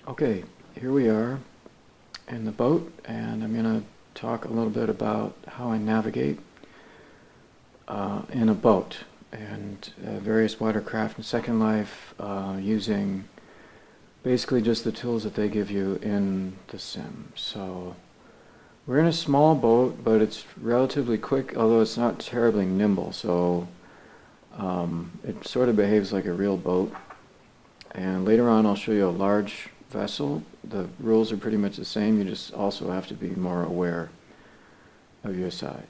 Okay, here we are in the boat, and I'm going to talk a little bit about how I navigate in a boat and various watercraft in Second Life using basically just the tools that they give you in the sim. So we're in a small boat, but it's relatively quick, although it's not terribly nimble, so it sort of behaves like a real boat. And later on I'll show you a large vessel. The rules are pretty much the same. You just also have to be more aware of your size.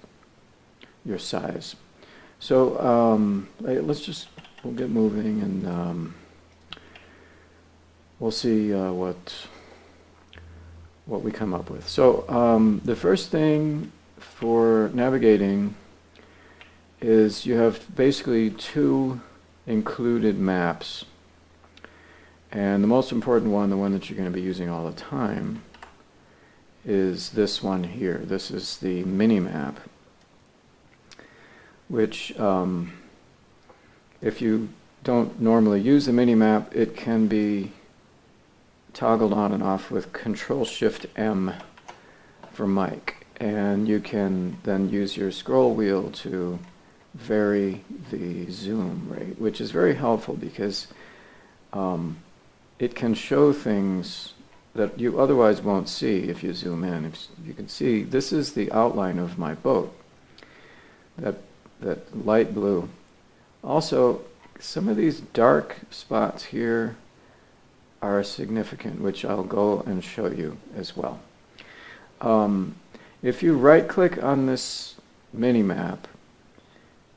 So we'll get moving, and we'll see what we come up with. So the first thing for navigating is you have basically two included maps. And the most important one, the one that you're going to be using all the time, is this one here. This is the mini-map, which if you don't normally use the mini-map, it can be toggled on and off with Control-Shift-M for mic. And you can then use your scroll wheel to vary the zoom rate, which is very helpful because it can show things that you otherwise won't see if you zoom in. If you can see, this is the outline of my boat, that light blue. Also, some of these dark spots here are significant, which I'll go and show you as well. If you right-click on this mini-map,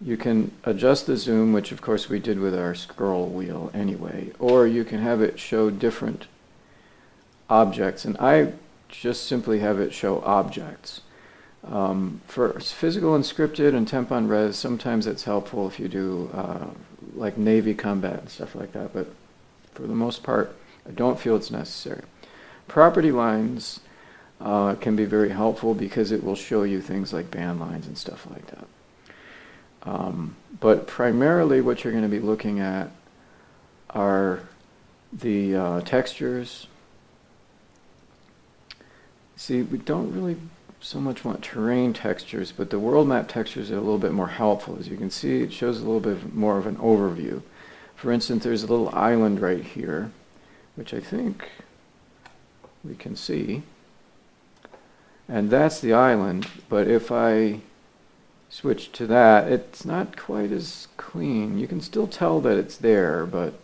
you can adjust the zoom, which of course we did with our scroll wheel anyway, or you can have it show different objects, and I just simply have it show objects. For physical and scripted and temp on res, sometimes it's helpful if you do like Navy combat and stuff like that, but for the most part, I don't feel it's necessary. Property lines can be very helpful because it will show you things like band lines and stuff like that. But primarily what you're going to be looking at are the textures. See, we don't really so much want terrain textures, but the world map textures are a little bit more helpful. As you can see, it shows a little bit more of an overview. For instance, there's a little island right here, which I think we can see. And that's the island, but if I switch to that, it's not quite as clean. You can still tell that it's there, but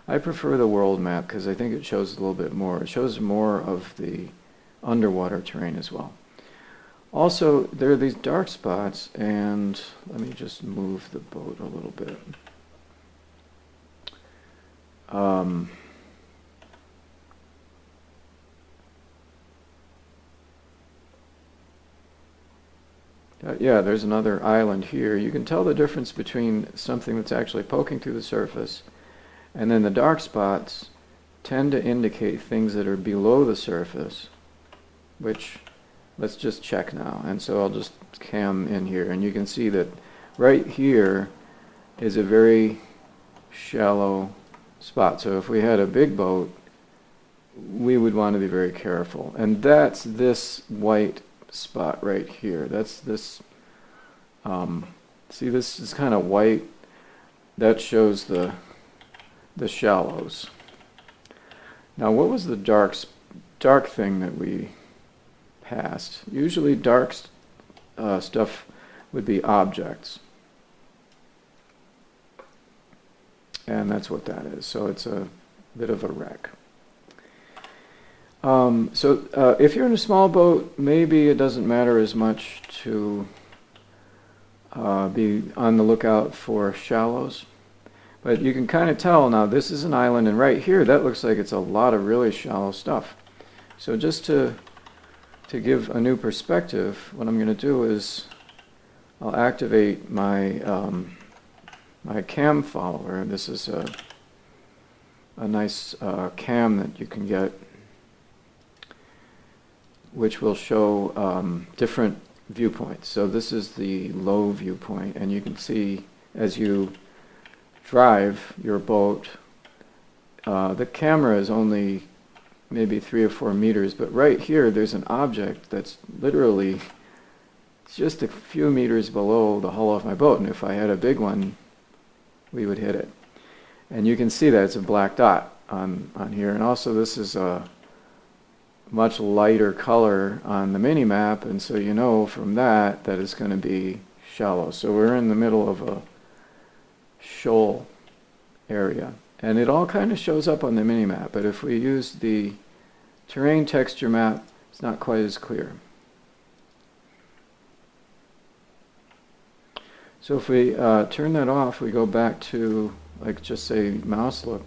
I prefer the world map because I think it shows a little bit more. It shows more of the underwater terrain as well. Also, there are these dark spots, and let me just move the boat a little bit. Yeah, there's another island here. You can tell the difference between something that's actually poking through the surface, and then the dark spots tend to indicate things that are below the surface, which let's just check now. And so I'll just cam in here, and you can see that right here is a very shallow spot. So if we had a big boat, we would want to be very careful. And that's this white spot right here. That's this, see, this is kind of white. That shows the shallows. Now, what was the dark thing that we passed? Usually dark stuff would be objects. And that's what that is. So it's a bit of a wreck. If you're in a small boat, maybe it doesn't matter as much to be on the lookout for shallows. But you can kind of tell now this is an island, and right here that looks like it's a lot of really shallow stuff. So just to give a new perspective, what I'm going to do is I'll activate my my cam follower. This is a nice cam that you can get, which will show different viewpoints. So this is the low viewpoint, and you can see as you drive your boat, the camera is only maybe 3 or 4 meters, but right here there's an object that's literally just a few meters below the hull of my boat, and if I had a big one, we would hit it. And you can see that it's a black dot on here, and also this is a much lighter color on the mini map, and so you know from that that it's going to be shallow. So we're in the middle of a shoal area, and it all kind of shows up on the mini map, but if we use the terrain texture map, it's not quite as clear. So if we turn that off, we go back to, like, just say mouse look,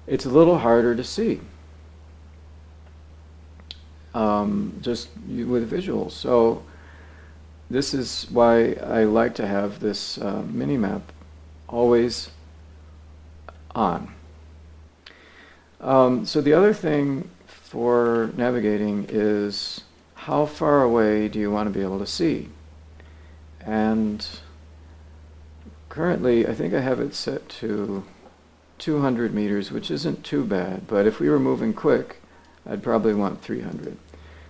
it's a little harder to see just with visuals. So this is why I like to have this mini map always on. So the other thing for navigating is how far away do you want to be able to see? And currently I think I have it set to 200 meters, which isn't too bad, but if we were moving quick, I'd probably want 300.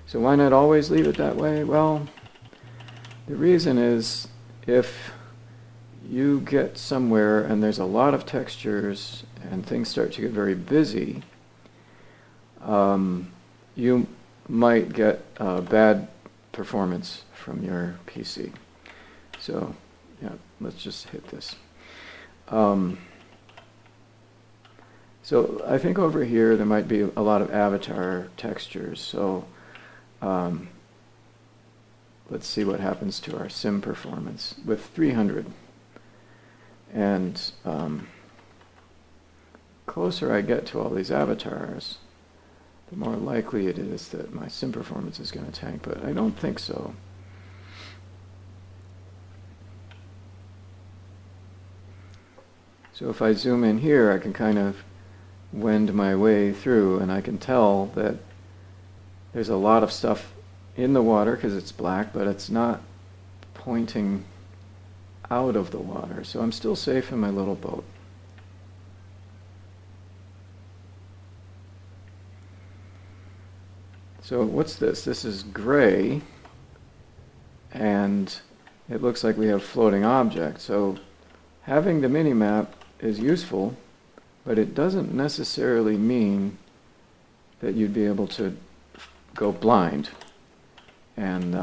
So why not always leave it that way? Well, the reason is if you get somewhere and there's a lot of textures and things start to get very busy, you might get bad performance from your PC. So, yeah, let's just hit this. So I think over here there might be a lot of avatar textures. So let's see what happens to our sim performance with 300. And closer I get to all these avatars, the more likely it is that my sim performance is going to tank, but I don't think so. So if I zoom in here, I can kind of wend my way through, and I can tell that there's a lot of stuff in the water because it's black, but it's not pointing out of the water. So I'm still safe in my little boat. So what's this? This is gray, and it looks like we have floating objects. So having the mini-map is useful, but it doesn't necessarily mean that you'd be able to go blind and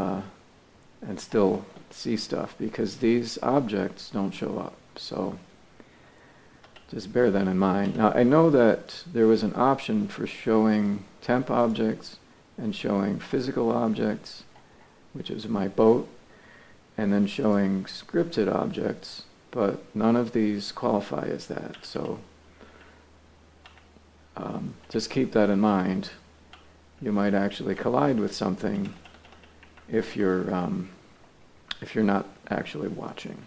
still see stuff, because these objects don't show up. So just bear that in mind. Now I know that there was an option for showing temp objects and showing physical objects, which is my boat, and then showing scripted objects, but none of these qualify as that. So just keep that in mind. You might actually collide with something if you're not actually watching.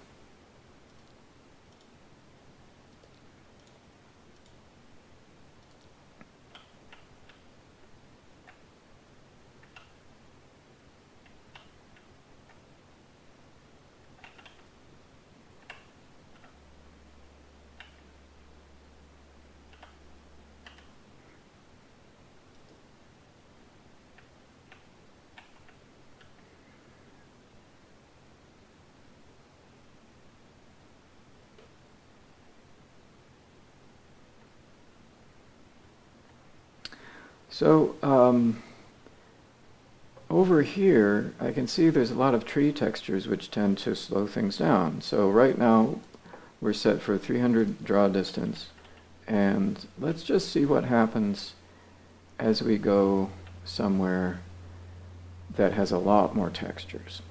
So over here, I can see there's a lot of tree textures which tend to slow things down. So right now, we're set for 300 draw distance. And let's just see what happens as we go somewhere that has a lot more textures.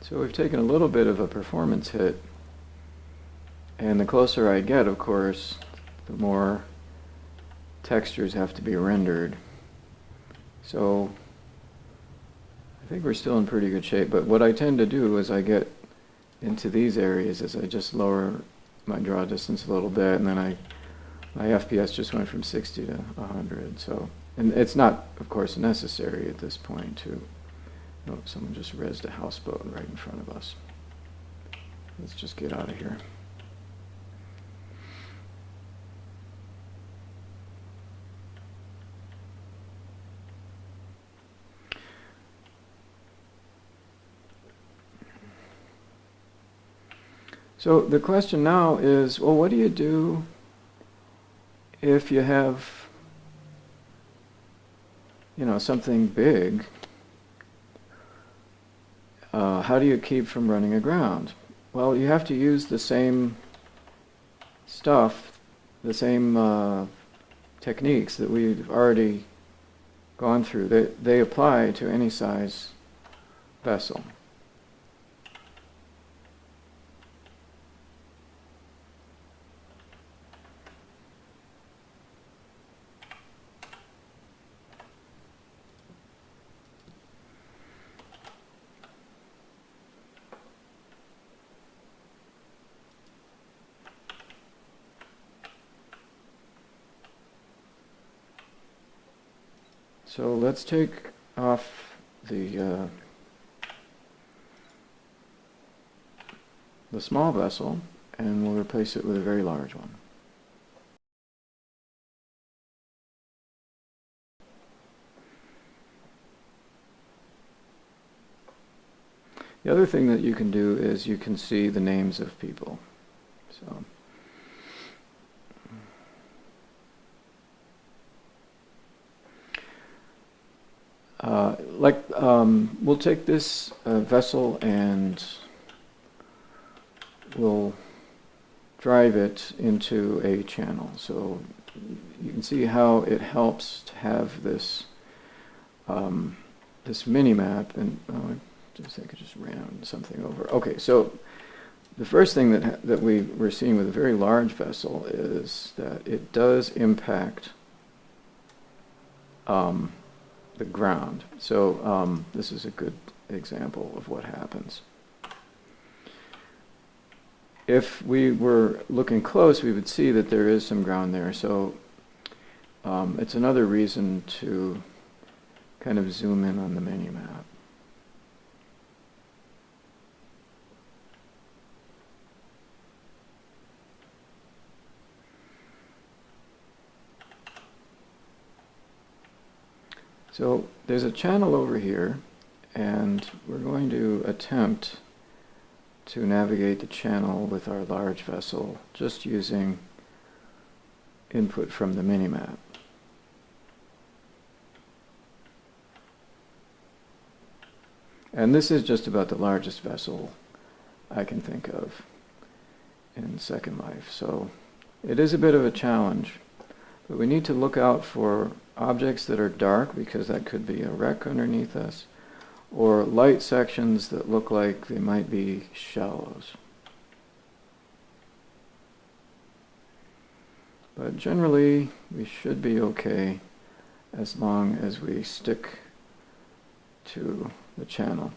So we've taken a little bit of a performance hit, and the closer I get, of course, the more textures have to be rendered. So I think we're still in pretty good shape, but what I tend to do is I get into these areas as I just lower my draw distance a little bit, and then my FPS just went from 60 to 100. So, and it's not, of course, necessary at this point to. Oh, someone just rezzed a houseboat right in front of us. Let's just get out of here. So the question now is, well, what do you do if you have, something big? How do you keep from running aground? Well, you have to use the same stuff, the same techniques that we've already gone through. They apply to any size vessel. So let's take off the small vessel, and we'll replace it with a very large one. The other thing that you can do is you can see the names of people. So. We'll take this vessel and we'll drive it into a channel. So you can see how it helps to have this this mini map. And I just ran something over. Okay, so the first thing that we're seeing with a very large vessel is that it does impact the ground. So this is a good example of what happens. If we were looking close, we would see that there is some ground there. So it's another reason to kind of zoom in on the mini-map. So there's a channel over here, and we're going to attempt to navigate the channel with our large vessel just using input from the mini-map. And this is just about the largest vessel I can think of in Secondlife. So it is a bit of a challenge, but we need to look out for objects that are dark, because that could be a wreck underneath us, or light sections that look like they might be shallows. But generally, we should be okay as long as we stick to the channel.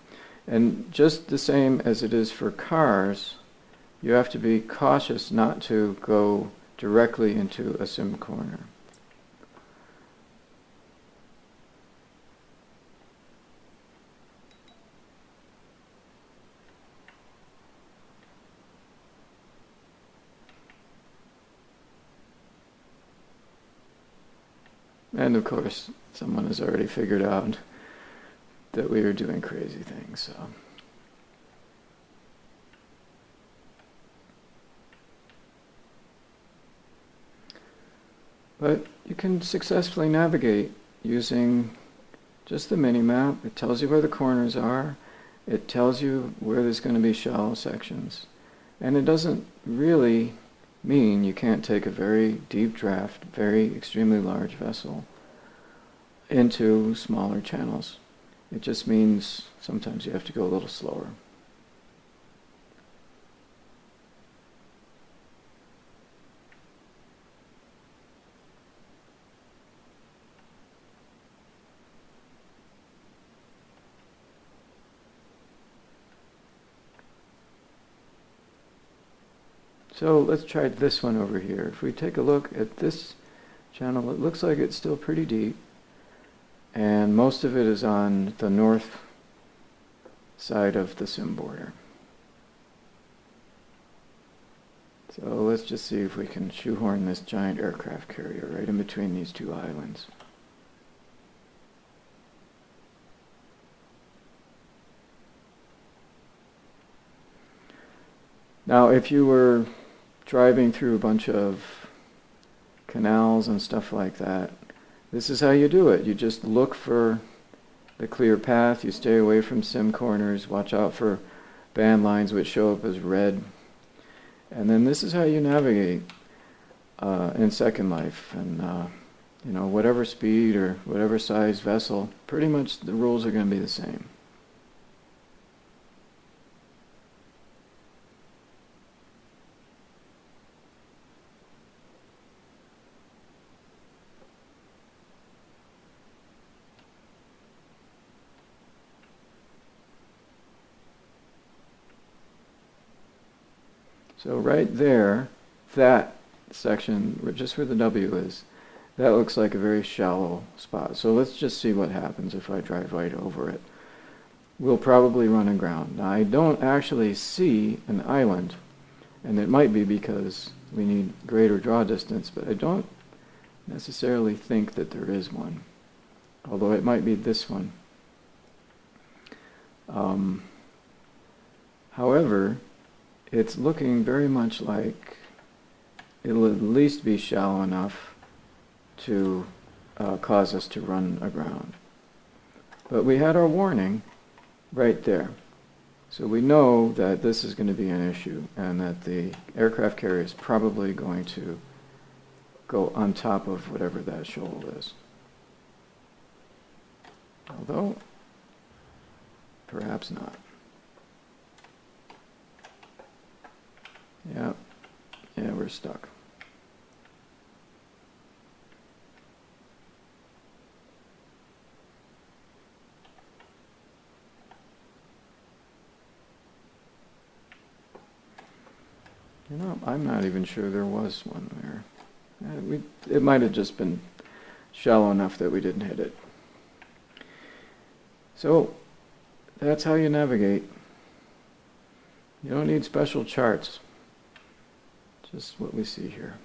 And just the same as it is for cars, you have to be cautious not to go directly into a sim corner. And of course, someone has already figured out that we are doing crazy things, so. But you can successfully navigate using just the mini-map. It tells you where the corners are. It tells you where there's going to be shallow sections. And it doesn't really mean you can't take a very deep draft, very extremely large vessel into smaller channels. It just means sometimes you have to go a little slower. So let's try this one over here. If we take a look at this channel, it looks like it's still pretty deep, and most of it is on the north side of the sim border. So let's just see if we can shoehorn this giant aircraft carrier right in between these two islands. Now, if you were driving through a bunch of canals and stuff like that, this is how you do it. You just look for the clear path, you stay away from sim corners, watch out for band lines which show up as red, and then this is how you navigate in Second Life. And whatever speed or whatever size vessel, pretty much the rules are going to be the same. So right there, that section, just where the W is, that looks like a very shallow spot. So let's just see what happens if I drive right over it. We'll probably run aground. Now I don't actually see an island, and it might be because we need greater draw distance, but I don't necessarily think that there is one, although it might be this one. However, it's looking very much like it'll at least be shallow enough to cause us to run aground. But we had our warning right there. So we know that this is going to be an issue, and that the aircraft carrier is probably going to go on top of whatever that shoal is. Although, perhaps not. Yeah, we're stuck. I'm not even sure there was one there. It might have just been shallow enough that we didn't hit it. So, that's how you navigate. You don't need special charts. Just what we see here.